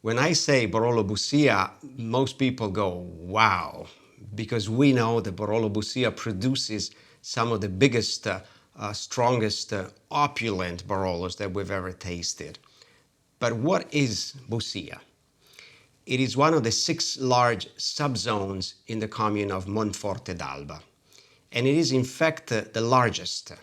When I say Barolo Bussia, most people go, wow, because we know that Barolo Bussia produces some of the biggest, strongest, opulent Barolos that we've ever tasted. But what is Bussia? It is one of the 6 large subzones in the commune of Monforte d'Alba. And it is in fact the largest.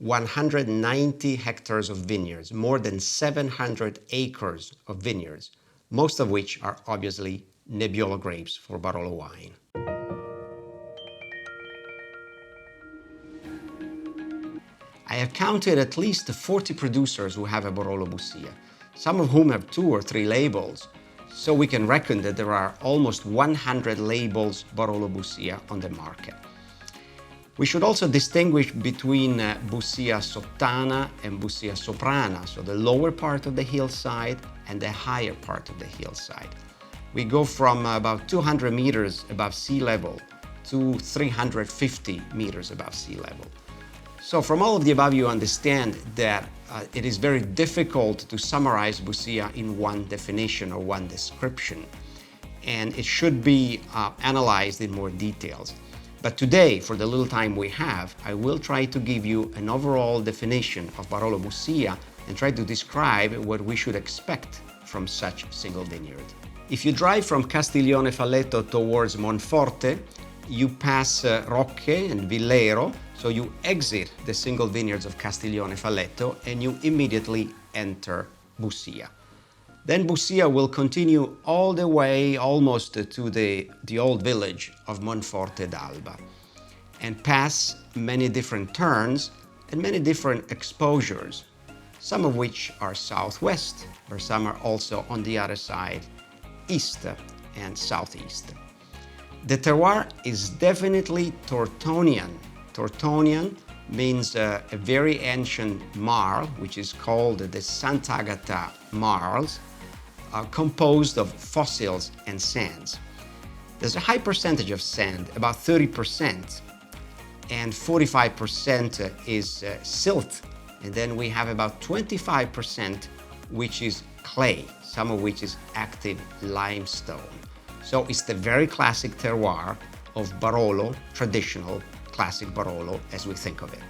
190 hectares of vineyards, more than 700 acres of vineyards, most of which are obviously Nebbiolo grapes for Barolo wine. I have counted at least 40 producers who have a Barolo Bussia, some of whom have 2 or 3 labels, so we can reckon that there are almost 100 labels Barolo Bussia on the market. We should also distinguish between Bussia Sottana and Bussia Soprana, so the lower part of the hillside and the higher part of the hillside. We go from about 200 meters above sea level to 350 meters above sea level. So from all of the above, you understand that it is very difficult to summarize Bussia in one definition or one description, and it should be analyzed in more details. But today, for the little time we have, I will try to give you an overall definition of Barolo Bussia and try to describe what we should expect from such single vineyard. If you drive from Castiglione Falletto towards Monforte, you pass Rocche and Villero, so you exit the single vineyards of Castiglione Falletto and you immediately enter Bussia. Then Bussia will continue all the way almost to the old village of Monforte d'Alba and pass many different turns and many different exposures, some of which are southwest, but some are also on the other side, east and southeast. The terroir is definitely Tortonian. Tortonian means a very ancient marl, which is called the Sant'Agata marls, composed of fossils and sands. There's a high percentage of sand, about 30%, and 45% is silt, and then we have about 25% which is clay, some of which is active limestone. So it's the very classic terroir of Barolo, traditional classic Barolo as we think of it.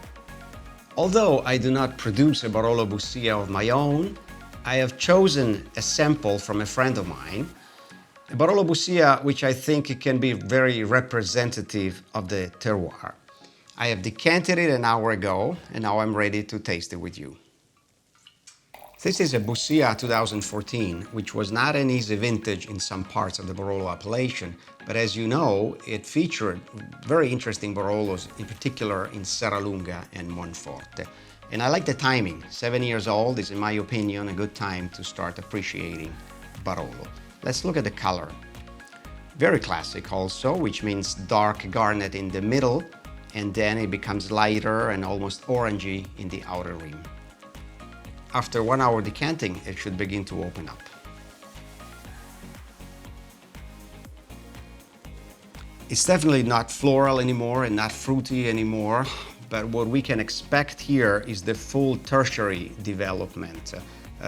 Although I do not produce a Barolo Bussia of my own, I have chosen a sample from a friend of mine, a Barolo Bussia which I think can be very representative of the terroir. I have decanted it an hour ago and now I'm ready to taste it with you. This is a Bussia 2014, which was not an easy vintage in some parts of the Barolo appellation, but as you know, it featured very interesting Barolos, in particular in Serralunga and Monforte. And I like the timing. 7 years old is, in my opinion, a good time to start appreciating Barolo. Let's look at the color. Very classic also, which means dark garnet in the middle, and then it becomes lighter and almost orangey in the outer rim. After 1 hour decanting, it should begin to open up. It's definitely not floral anymore and not fruity anymore, but what we can expect here is the full tertiary development,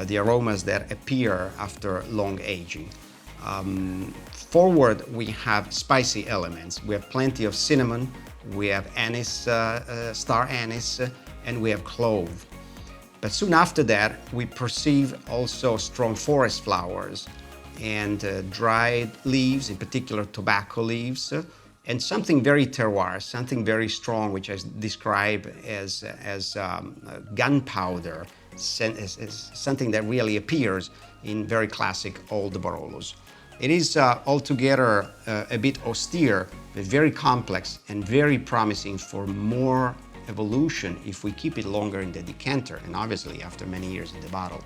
the aromas that appear after long aging. Forward, we have spicy elements. We have plenty of cinnamon, we have anise, star anise, and we have clove. But soon after that, we perceive also strong forest flowers and dried leaves, in particular tobacco leaves, and something very terroir, something very strong, which I describe as gunpowder, as something that really appears in very classic old Barolos. It is altogether a bit austere, but very complex and very promising for more evolution if we keep it longer in the decanter and obviously after many years in the bottle.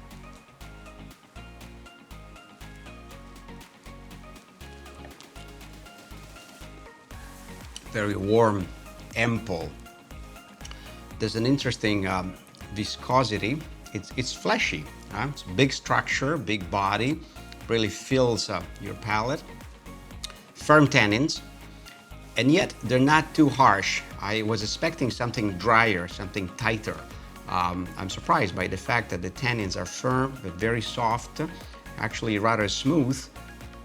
Very warm, ample. There's an interesting viscosity. It's fleshy. It's big structure, big body, really fills your palate. Firm tannins, and yet they're not too harsh. I was expecting something drier, something tighter. I'm surprised by the fact that the tannins are firm but very soft, actually rather smooth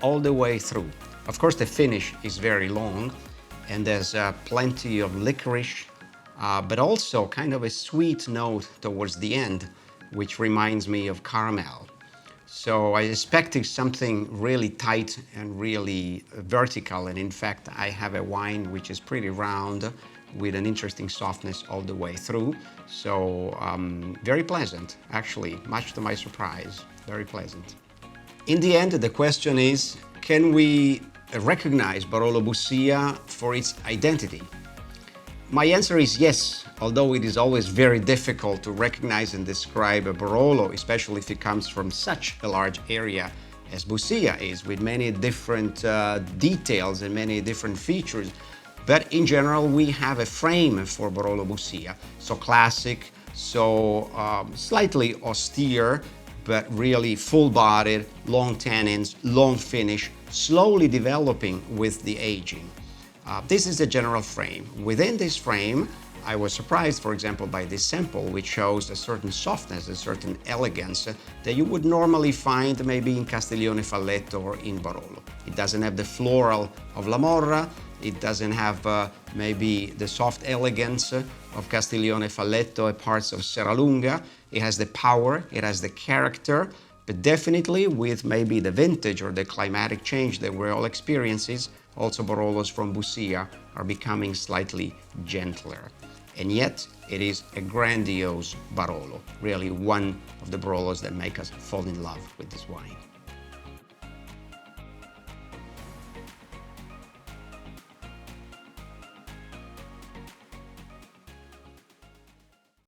all the way through. Of course, the finish is very long, and there's plenty of licorice, but also kind of a sweet note towards the end, which reminds me of caramel. So I expected something really tight and really vertical, and in fact I have a wine which is pretty round with an interesting softness all the way through. So very pleasant, actually, much to my surprise, very pleasant. In the end, the question is, can we recognize Barolo Bussia for its identity? My answer is yes, although it is always very difficult to recognize and describe a Barolo, especially if it comes from such a large area as Bussia is, with many different details and many different features. But in general, we have a frame for Barolo Bussia, so classic, so slightly austere, but really full-bodied, long tannins, long finish, slowly developing with the aging. This is the general frame. Within this frame, I was surprised, for example, by this sample, which shows a certain softness, a certain elegance that you would normally find maybe in Castiglione Falletto or in Barolo. It doesn't have the floral of La Morra, it doesn't have maybe the soft elegance of Castiglione Falletto and parts of Serralunga. It has the power, it has the character, but definitely with maybe the vintage or the climatic change that we're all experiencing, also Barolos from Bussia are becoming slightly gentler. And yet, it is a grandiose Barolo, really one of the Barolos that make us fall in love with this wine.